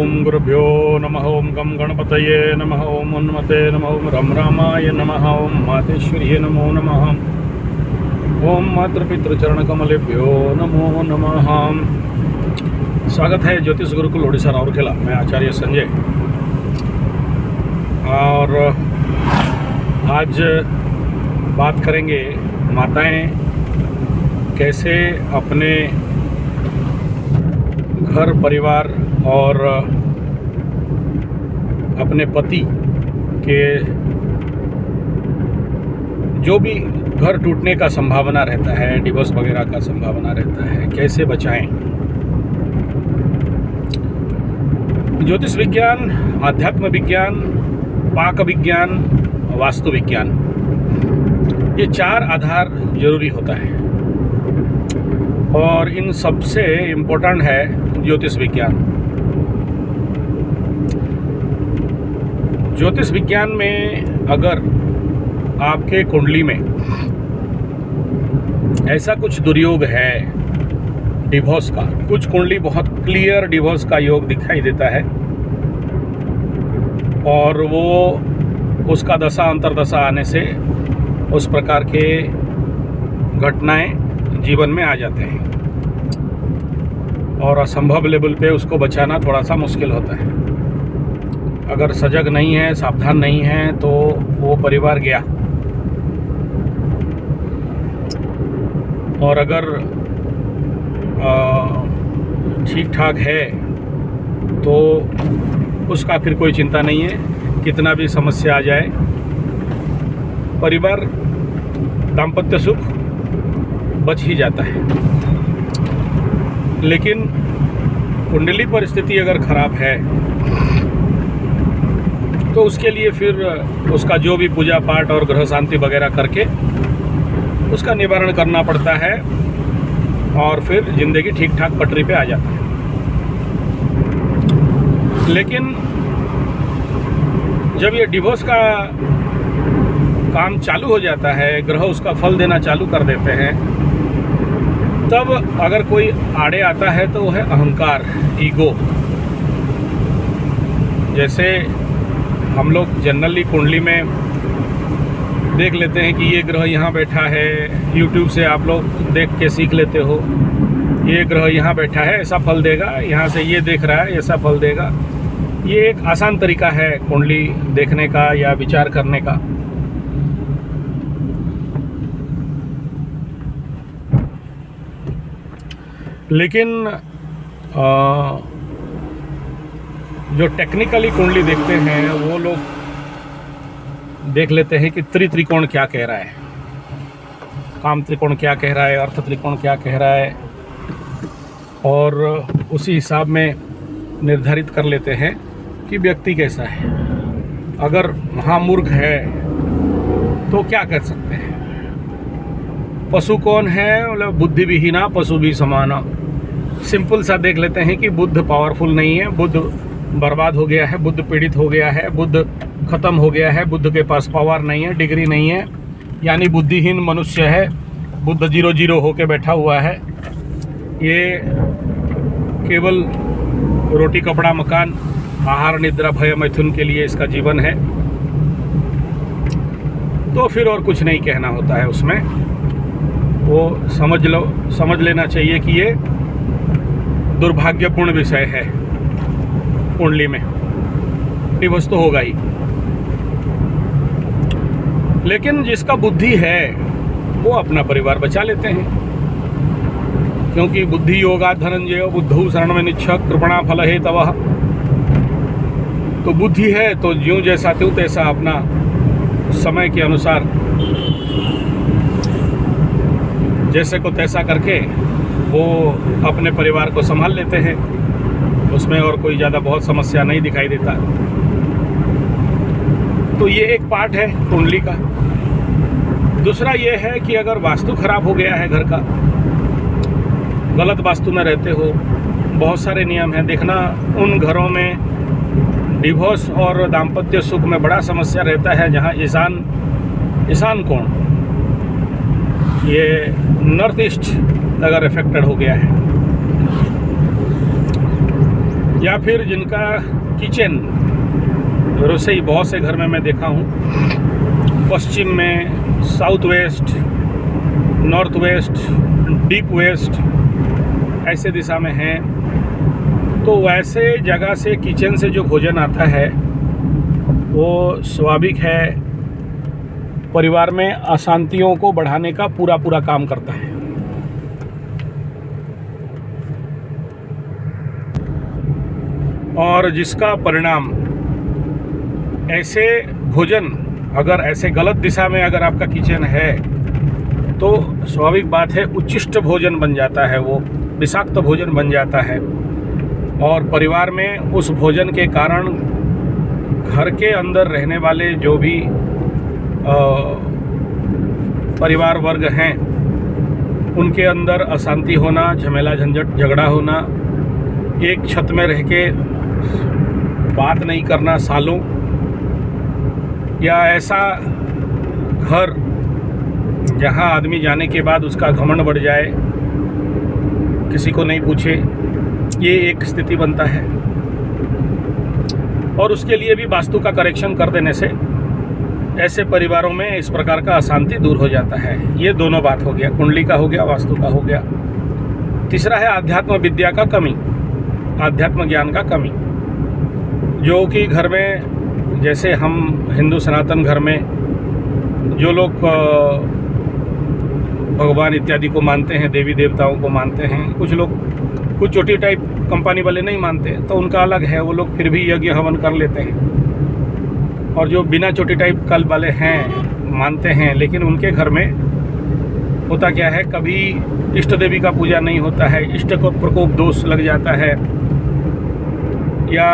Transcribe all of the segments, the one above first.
ओम गुरुभ्यो नमः। ओम गम गणपतये नमः। ओम उन्मते नमः। ओम रम रामाय नमः। ओम मातेश्वर्ये नमो नमः। ओम मातृपितृचरणकमलेभ्यो नमो नमः। स्वागत है ज्योतिष गुरुकुल ओडिशा राउरकेला। मैं आचार्य संजय, और आज बात करेंगे माताएं कैसे अपने घर परिवार और अपने पति के जो भी घर टूटने का संभावना रहता है, डिवोर्स वगैरह का संभावना रहता है, कैसे बचाएं। ज्योतिष विज्ञान, आध्यात्म विज्ञान, पाक विज्ञान, वास्तु विज्ञान, ये चार आधार जरूरी होता है, और इन सबसे इम्पोर्टेंट है ज्योतिष विज्ञान। ज्योतिष विज्ञान में अगर आपके कुंडली में ऐसा कुछ दुर्योग है डिवोर्स का, कुछ कुंडली बहुत क्लियर डिवोर्स का योग दिखाई देता है, और वो उसका दशा अंतरदशा आने से उस प्रकार के घटनाएं जीवन में आ जाते हैं, और असंभव लेवल पे उसको बचाना थोड़ा सा मुश्किल होता है। अगर सजग नहीं है, सावधान नहीं है, तो वो परिवार गया। और अगर ठीक ठाक है तो उसका फिर कोई चिंता नहीं है, कितना भी समस्या आ जाए, परिवार दाम्पत्य सुख बच ही जाता है। लेकिन कुंडली परिस्थिति अगर खराब है तो उसके लिए फिर उसका जो भी पूजा पाठ और ग्रह शांति वगैरह करके उसका निवारण करना पड़ता है, और फिर ज़िंदगी ठीक ठाक पटरी पे आ जाती है। लेकिन जब ये डिवोर्स का काम चालू हो जाता है, ग्रह उसका फल देना चालू कर देते हैं, तब अगर कोई आड़े आता है तो वो है अहंकार, ईगो। जैसे हम लोग जनरली कुंडली में देख लेते हैं कि ये ग्रह यहाँ बैठा है, यूट्यूब से आप लोग देख के सीख लेते हो, ये ग्रह यहाँ बैठा है ऐसा फल देगा, यहाँ से ये देख रहा है ऐसा फल देगा। ये एक आसान तरीका है कुंडली देखने का या विचार करने का। लेकिन जो टेक्निकली कुंडली देखते हैं वो लोग देख लेते हैं कि त्रिकोण क्या कह रहा है, काम त्रिकोण क्या कह रहा है, अर्थ त्रिकोण क्या कह रहा है, और उसी हिसाब में निर्धारित कर लेते हैं कि व्यक्ति कैसा है। अगर महामूर्ख है तो क्या कर सकते हैं। पशु कौन है, मतलब बुद्धि विहीना पशु भी समाना। सिंपल सा देख लेते हैं कि बुद्ध पावरफुल नहीं है, बुद्ध बर्बाद हो गया है, बुद्ध पीड़ित हो गया है, बुद्ध खत्म हो गया है, बुद्ध के पास पावर नहीं है, डिग्री नहीं है, यानी बुद्धिहीन मनुष्य है, बुद्ध 0 होके बैठा हुआ है। ये केवल रोटी कपड़ा मकान, आहार निद्रा भय मैथुन के लिए इसका जीवन है। तो फिर और कुछ नहीं कहना होता है उसमें। वो समझ लेना चाहिए कि ये दुर्भाग्यपूर्ण विषय है। कुंडली में डिवोर्स तो होगा ही, लेकिन जिसका बुद्धि है वो अपना परिवार बचा लेते हैं, क्योंकि बुद्धि योगा धनंजय बुद्धू शरण में निच्छक कृपणा फल हे तवः। तो बुद्धि है तो ज्यों जैसा त्यों तैसा अपना समय के अनुसार जैसे को तैसा करके वो अपने परिवार को संभाल लेते हैं। उसमें और कोई ज़्यादा बहुत समस्या नहीं दिखाई देता। तो ये एक पार्ट है कुंडली का। दूसरा ये है कि अगर वास्तु खराब हो गया है घर का, गलत वास्तु में रहते हो, बहुत सारे नियम हैं। देखना उन घरों में डिवोर्स और दाम्पत्य सुख में बड़ा समस्या रहता है जहाँ ईशान कोण, ये नॉर्थ ईस्ट अगर अफेक्टेड हो गया है या फिर जिनका किचन रसोई बहुत से घर में मैं देखा हूँ, पश्चिम में, south west, north west, deep west ऐसे दिशा में हैं, तो वैसे जगह से किचन से जो भोजन आता है वो स्वाभाविक है परिवार में अशांतियों को बढ़ाने का पूरा काम करता है। और जिसका परिणाम ऐसे भोजन, अगर ऐसे गलत दिशा में अगर आपका किचन है तो स्वाभाविक बात है उच्छिष्ट भोजन बन जाता है, वो विषाक्त भोजन बन जाता है। और परिवार में उस भोजन के कारण घर के अंदर रहने वाले जो भी परिवार वर्ग हैं उनके अंदर अशांति होना, झमेला झंझट, झगड़ा होना, एक छत में रह के बात नहीं करना सालों, या ऐसा घर जहां आदमी जाने के बाद उसका घमंड बढ़ जाए, किसी को नहीं पूछे, ये एक स्थिति बनता है। और उसके लिए भी वास्तु का करेक्शन कर देने से ऐसे परिवारों में इस प्रकार का अशांति दूर हो जाता है। ये दोनों बात हो गया, कुंडली का हो गया, वास्तु का हो गया। तीसरा है आध्यात्म विद्या का कमी, आध्यात्म ज्ञान का कमी, जो कि घर में, जैसे हम हिंदू सनातन घर में जो लोग भगवान इत्यादि को मानते हैं, देवी देवताओं को मानते हैं, कुछ लोग कुछ चोटी टाइप कंपनी वाले नहीं मानते, तो उनका अलग है, वो लोग फिर भी यज्ञ हवन कर लेते हैं। और जो बिना चोटी टाइप कल वाले हैं, मानते हैं, लेकिन उनके घर में होता क्या है, कभी इष्ट देवी का पूजा नहीं होता है, इष्ट को प्रकोप दोष लग जाता है, या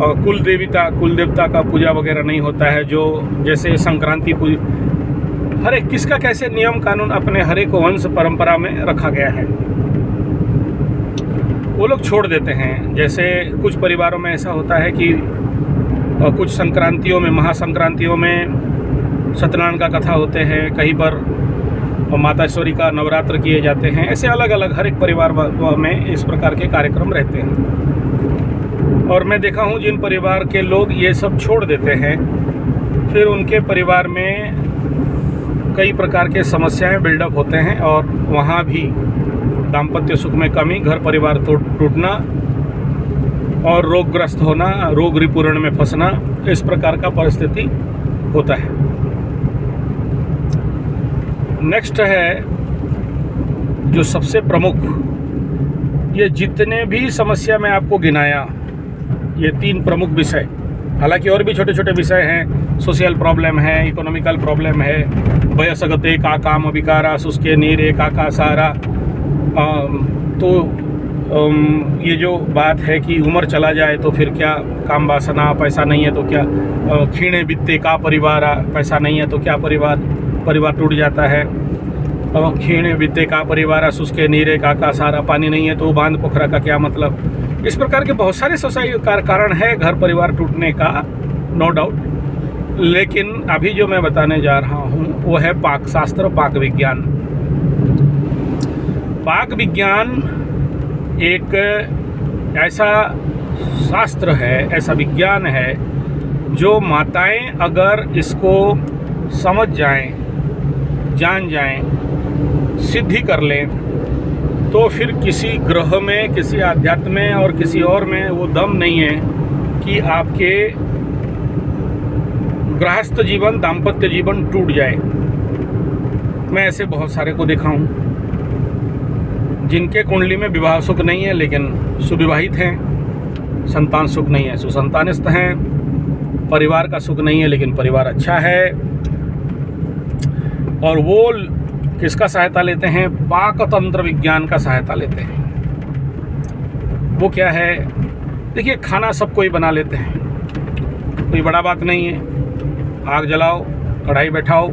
कुल देवता का पूजा वगैरह नहीं होता है, जो जैसे संक्रांति पूजा, हर एक किसका कैसे नियम कानून अपने हर एक वंश परंपरा में रखा गया है, वो लोग छोड़ देते हैं। जैसे कुछ परिवारों में ऐसा होता है कि कुछ संक्रांतियों में, महासंक्रांतियों में सत्यनारायण का कथा होते हैं, कहीं पर माताश्वरी का नवरात्र किए जाते हैं, ऐसे अलग अलग हर एक परिवार में इस प्रकार के कार्यक्रम रहते हैं। और मैं देखा हूँ जिन परिवार के लोग ये सब छोड़ देते हैं, फिर उनके परिवार में कई प्रकार के समस्याएं बिल्डअप होते हैं, और वहाँ भी दाम्पत्य सुख में कमी, घर परिवार टूटना और रोगग्रस्त होना, रोग रिपूर्ण में फंसना, इस प्रकार का परिस्थिति होता है। नेक्स्ट है जो सबसे प्रमुख, ये जितने भी समस्या में आपको गिनाया, ये 3 प्रमुख विषय, हालांकि और भी छोटे छोटे विषय हैं, सोशल प्रॉब्लम है, इकोनॉमिकल प्रॉब्लम है, वयसगते का काम विकारा शुष्के नीरे का सारा, तो ये जो बात है कि उम्र चला जाए तो फिर क्या, काम वासना, पैसा नहीं है तो क्या, क्षीणे वित्ते का परिवार, पैसा नहीं है तो क्या परिवार टूट जाता है, क्षीणे वित्ते का परिवार, शुष्के नीरे का सारा, पानी नहीं है तो बांध पोखरा का क्या मतलब। इस प्रकार के बहुत सारे सोसाइटी कारण है घर परिवार टूटने का, नो डाउट। लेकिन अभी जो मैं बताने जा रहा हूँ वो है पाक शास्त्र, पाक विज्ञान। पाक विज्ञान एक ऐसा शास्त्र है, ऐसा विज्ञान है, जो माताएं अगर इसको समझ जाएं, जान जाएं, सिद्धि कर लें, तो फिर किसी ग्रह में, किसी आध्यात्म में और किसी और में वो दम नहीं है कि आपके गृहस्थ जीवन, दाम्पत्य जीवन टूट जाए। मैं ऐसे बहुत सारे को देखा हूँ जिनके कुंडली में विवाह सुख नहीं है लेकिन सुविवाहित हैं, संतान सुख नहीं है, सुसंतानस्थ हैं, परिवार का सुख नहीं है लेकिन परिवार अच्छा है। और वो किसका सहायता लेते हैं? पाक तंत्र विज्ञान का सहायता लेते हैं। वो क्या है? देखिए, खाना सब कोई बना लेते हैं, कोई बड़ा बात नहीं है। आग जलाओ, कढ़ाई बैठाओ,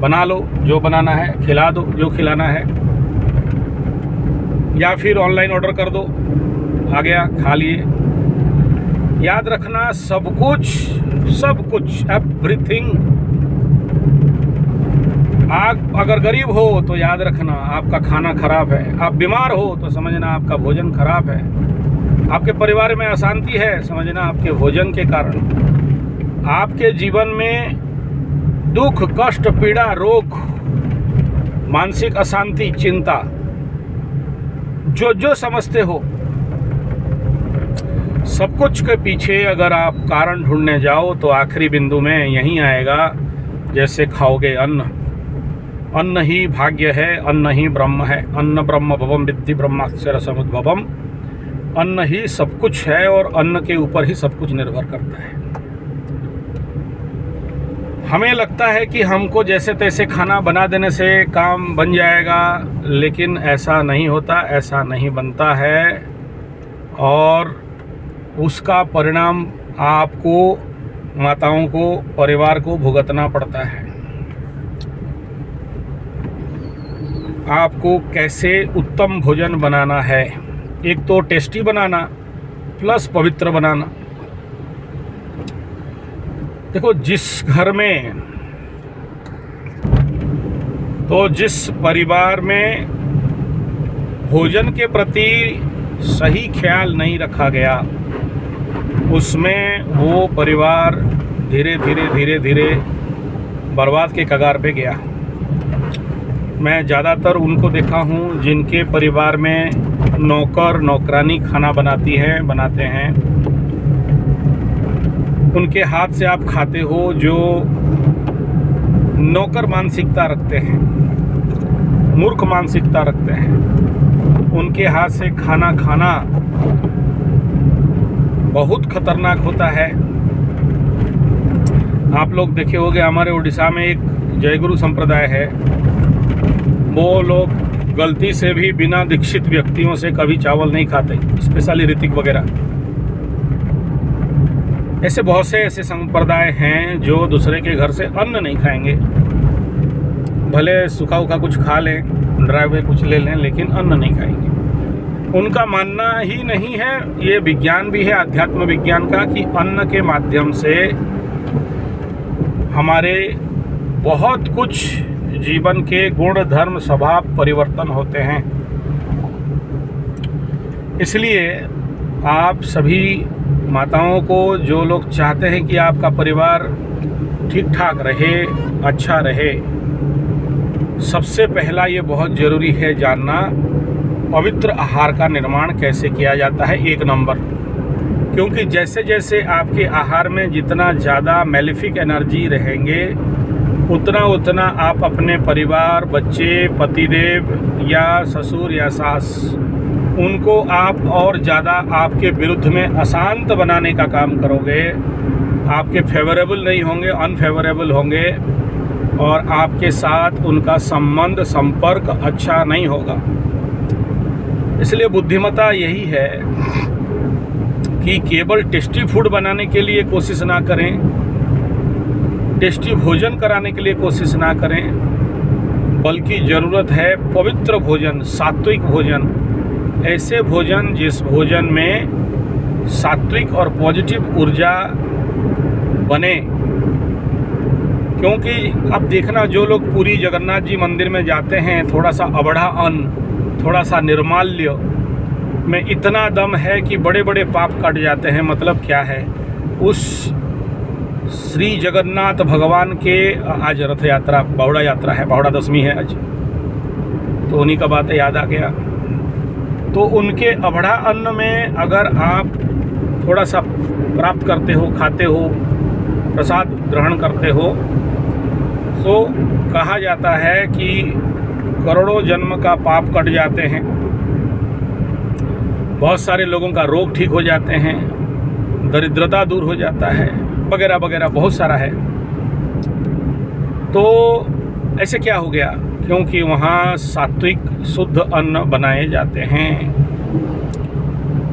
बना लो, जो बनाना है खिला दो, जो खिलाना है, या फिर ऑनलाइन ऑर्डर कर दो, आ गया, खा लिए। याद रखना, सब कुछ एवरीथिंग। आप अगर गरीब हो तो याद रखना आपका खाना खराब है, आप बीमार हो तो समझना आपका भोजन खराब है। आपके परिवार में अशांति है, समझना आपके भोजन के कारण। आपके जीवन में दुख, कष्ट, पीड़ा, रोग, मानसिक अशांति, चिंता, जो समझते हो, सब कुछ के पीछे अगर आप कारण ढूंढने जाओ तो आखिरी बिंदु में यही आएगा, जैसे खाओगे अन्न। अन्न ही भाग्य है, अन्न ही ब्रह्म है। अन्न ब्रह्म भवम विद्धि ब्रह्माक्षर समुद्भवम। अन्न ही सब कुछ है और अन्न के ऊपर ही सब कुछ निर्भर करता है। हमें लगता है कि हमको जैसे तैसे खाना बना देने से काम बन जाएगा, लेकिन ऐसा नहीं होता, ऐसा नहीं बनता है और उसका परिणाम आपको, माताओं को, परिवार को भुगतना पड़ता है। आपको कैसे उत्तम भोजन बनाना है, एक तो टेस्टी बनाना प्लस पवित्र बनाना। देखो, जिस घर में, तो जिस परिवार में भोजन के प्रति सही ख्याल नहीं रखा गया, उसमें वो परिवार धीरे धीरे बर्बाद के कगार पे गया। मैं ज़्यादातर उनको देखा हूँ जिनके परिवार में नौकर नौकरानी खाना बनाते हैं, उनके हाथ से आप खाते हो जो नौकर मानसिकता रखते हैं, मूर्ख मानसिकता रखते हैं। उनके हाथ से खाना खाना बहुत खतरनाक होता है। आप लोग देखे होंगे, हमारे उड़ीसा में एक जयगुरु संप्रदाय है, वो लोग गलती से भी बिना दीक्षित व्यक्तियों से कभी चावल नहीं खाते, स्पेशली ऋतिक वगैरह। ऐसे बहुत से ऐसे संप्रदाय हैं जो दूसरे के घर से अन्न नहीं खाएंगे, भले सूखा उखा कुछ खा लें, ड्राई हुए कुछ ले लें, लेकिन अन्न नहीं खाएंगे। उनका मानना ही नहीं है, ये विज्ञान भी है, आध्यात्म विज्ञान का, कि अन्न के माध्यम से हमारे बहुत कुछ जीवन के गुण, धर्म, स्वभाव परिवर्तन होते हैं। इसलिए आप सभी माताओं को, जो लोग चाहते हैं कि आपका परिवार ठीक ठाक रहे, अच्छा रहे, सबसे पहला ये बहुत ज़रूरी है जानना, पवित्र आहार का निर्माण कैसे किया जाता है, 1 नंबर। क्योंकि जैसे जैसे आपके आहार में जितना ज़्यादा मैलिफिक एनर्जी रहेंगे, उतना आप अपने परिवार, बच्चे, पतिदेव या ससुर या सास, उनको आप और ज़्यादा आपके विरुद्ध में अशांत बनाने का काम करोगे। आपके फेवरेबल नहीं होंगे, अनफेवरेबल होंगे और आपके साथ उनका संबंध, संपर्क अच्छा नहीं होगा। इसलिए बुद्धिमत्ता यही है कि केवल टेस्टी फूड बनाने के लिए कोशिश ना करें, टेस्टी भोजन कराने के लिए कोशिश ना करें, बल्कि ज़रूरत है पवित्र भोजन, सात्विक भोजन, ऐसे भोजन जिस भोजन में सात्विक और पॉजिटिव ऊर्जा बने। क्योंकि अब देखना, जो लोग पुरी जगन्नाथ जी मंदिर में जाते हैं, थोड़ा सा अबड़ा अन्न, थोड़ा सा निर्माल्य में इतना दम है कि बड़े बड़े पाप कट जाते हैं। मतलब क्या है, उस श्री जगन्नाथ भगवान के, आज रथ यात्रा, बावड़ा यात्रा है, बावड़ा दशमी है आज, तो उन्हीं का बात याद आ गया। तो उनके अबड़ा अन्न में अगर आप थोड़ा सा प्राप्त करते हो, खाते हो, प्रसाद ग्रहण करते हो, तो कहा जाता है कि करोड़ों जन्म का पाप कट जाते हैं, बहुत सारे लोगों का रोग ठीक हो जाते हैं, दरिद्रता दूर हो जाता है, वगैरह वगैरह बहुत सारा है। तो ऐसे क्या हो गया, क्योंकि वहाँ सात्विक शुद्ध अन्न बनाए जाते हैं।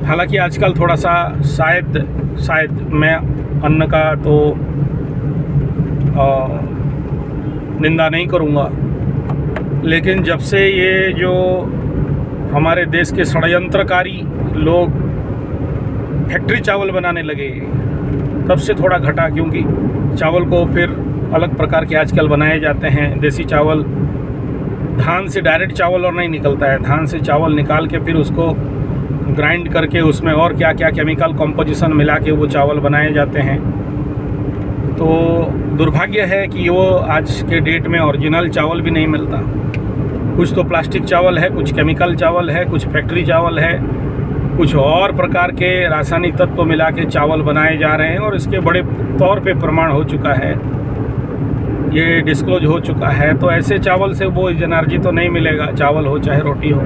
हालांकि आजकल थोड़ा सा शायद मैं अन्न का तो निंदा नहीं करूँगा, लेकिन जब से ये जो हमारे देश के षड्यंत्रकारी लोग फैक्ट्री चावल बनाने लगे, तब से थोड़ा घटा। क्योंकि चावल को फिर अलग प्रकार के आजकल बनाए जाते हैं। देसी चावल, धान से डायरेक्ट चावल और नहीं निकलता है, धान से चावल निकाल के फिर उसको ग्राइंड करके उसमें और क्या क्या केमिकल कॉम्पोजिशन मिला के वो चावल बनाए जाते हैं। तो दुर्भाग्य है कि वो आज के डेट में ओरिजिनल चावल भी नहीं मिलता। कुछ तो प्लास्टिक चावल है, कुछ केमिकल चावल है, कुछ फैक्ट्री चावल है, कुछ और प्रकार के रासायनिक तत्व मिला के चावल बनाए जा रहे हैं और इसके बड़े तौर पे प्रमाण हो चुका है, ये डिस्क्लोज हो चुका है। तो ऐसे चावल से वो एनर्जी तो नहीं मिलेगा, चावल हो चाहे रोटी हो।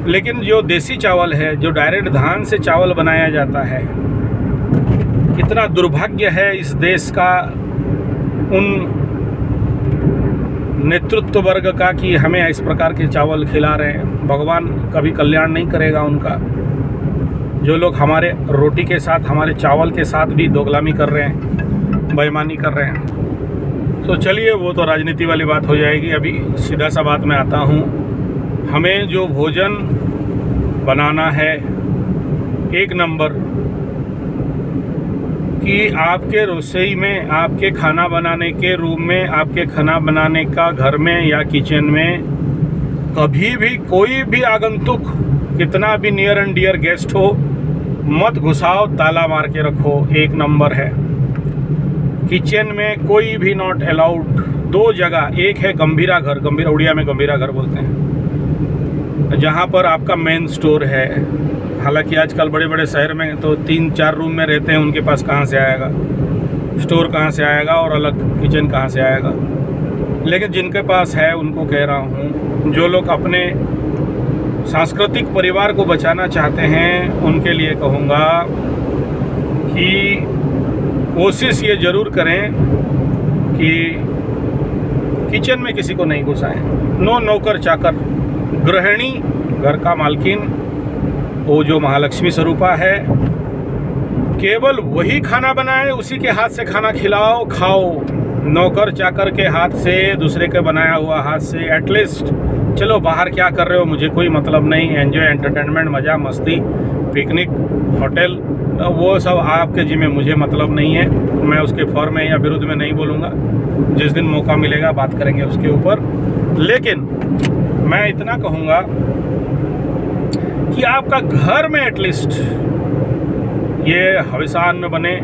लेकिन जो देसी चावल है, जो डायरेक्ट धान से चावल बनाया जाता है, कितना दुर्भाग्य है इस देश का उन नेतृत्व वर्ग का कि हमें इस प्रकार के चावल खिला रहे हैं। भगवान कभी कल्याण नहीं करेगा उनका। जो लोग हमारे रोटी के साथ, हमारे चावल के साथ भी दोगलामी कर रहे हैं, बेईमानी कर रहे हैं। तो चलिए, वो तो राजनीति वाली बात हो जाएगी। अभी सीधा सा बात में आता हूँ। हमें जो भोजन बनाना है, एक नंबर कि आपके रसोई में, आपके खाना बनाने के रूम में, आपके खाना बनाने का घर में या किचन में कभी भी कोई भी आगंतुक, कितना भी नियर एंड डियर गेस्ट हो, मत घुसाओ, ताला मार के रखो। एक नंबर है। किचन में कोई भी नॉट अलाउड। दो जगह, एक है गंभीरा घर, गंभीरा उड़िया में गंभीरा घर बोलते हैं, जहाँ पर आपका मेन स्टोर है। हालांकि आजकल बड़े बड़े शहर में तो 3-4 रूम में रहते हैं, उनके पास कहाँ से आएगा स्टोर, कहाँ से आएगा और अलग किचन कहाँ से आएगा। लेकिन जिनके पास है उनको कह रहा हूँ, जो लोग अपने सांस्कृतिक परिवार को बचाना चाहते हैं, उनके लिए कहूँगा कि कोशिश ये ज़रूर करें कि किचन में किसी को नहीं घुसाएं। नो नौकर चाकर, गृहिणी, घर का मालकिन, वो जो महालक्ष्मी स्वरूपा है, केवल वही खाना बनाए, उसी के हाथ से खाना खिलाओ, खाओ। नौकर चाकर के हाथ से, दूसरे के बनाया हुआ हाथ से, एटलीस्ट चलो बाहर क्या कर रहे हो मुझे कोई मतलब नहीं, एंजॉय, एंटरटेनमेंट, मज़ा मस्ती, पिकनिक, होटल, वो सब आपके जिम्मे, मुझे मतलब नहीं है। मैं उसके फॉर में या विरुद्ध में नहीं बोलूँगा। जिस दिन मौका मिलेगा बात करेंगे उसके ऊपर। लेकिन मैं इतना कहूँगा कि आपका घर में एटलीस्ट ये हविसान में बने।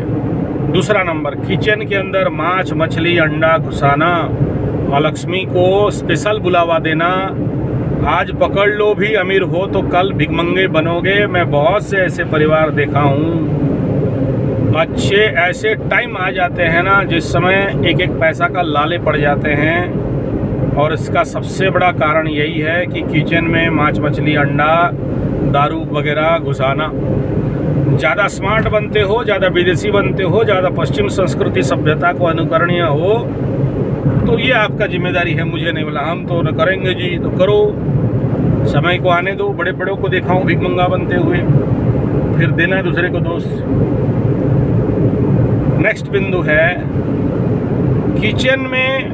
दूसरा नंबर, किचन के अंदर मांस, मछली, अंडा घुसाना, माँ लक्ष्मी को स्पेशल बुलावा देना। आज पकड़ लो भी अमीर हो तो कल भिखमंगे बनोगे। मैं बहुत से ऐसे परिवार देखा हूँ। अच्छे ऐसे टाइम आ जाते हैं ना, जिस समय एक एक पैसा का लाले पड़ जाते हैं। और इसका सबसे बड़ा कारण यही है कि किचन में मांस, मछली, अंडा, दारू वगैरह घुसाना। ज़्यादा स्मार्ट बनते हो, ज़्यादा विदेशी बनते हो, ज़्यादा पश्चिम संस्कृति सभ्यता को अनुकरणीय हो, तो ये आपका जिम्मेदारी है। मुझे नहीं बोला, हम तो न करेंगे जी, तो करो, समय को आने दो। बड़े बड़ों को देखा हूँ भिखमंगा बनते हुए, फिर देना दूसरे को दोष। नेक्स्ट बिंदु है, किचन में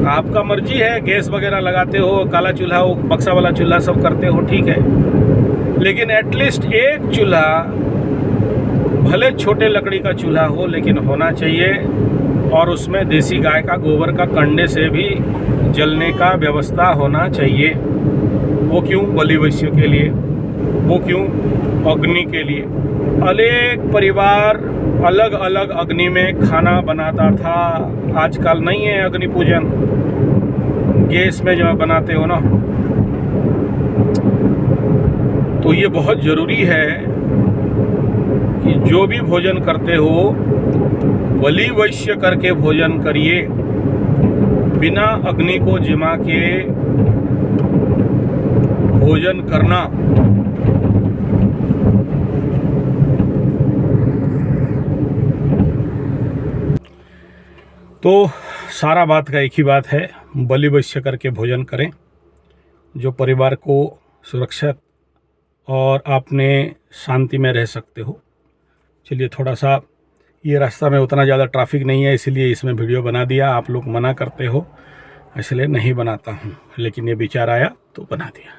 आपका मर्जी है, गैस वगैरह लगाते हो, काला चूल्हा हो, बक्सा वाला चूल्हा, सब करते हो, ठीक है। लेकिन एटलीस्ट एक चूल्हा, भले छोटे लकड़ी का चूल्हा हो, लेकिन होना चाहिए। और उसमें देसी गाय का गोबर का कंडे से भी जलने का व्यवस्था होना चाहिए। वो क्यों? बलि वैश्यों के लिए। वो क्यों? अग्नि के लिए। अनेक परिवार अलग अलग अग्नि में खाना बनाता था। आजकल नहीं है अग्नि पूजन, गैस में जो बनाते हो ना। तो ये बहुत ज़रूरी है कि जो भी भोजन करते हो, बलि वैश्य करके भोजन करिए, बिना अग्नि को जिमा के भोजन करना। तो सारा बात का एक ही बात है, बलि वैश्य करके भोजन करें, जो परिवार को सुरक्षित और अपने शांति में रह सकते हो। चलिए, थोड़ा सा ये रास्ता में उतना ज़्यादा ट्रैफिक नहीं है, इसलिए इसमें वीडियो बना दिया। आप लोग मना करते हो, इसलिए नहीं बनाता हूँ, लेकिन ये विचार आया तो बना दिया।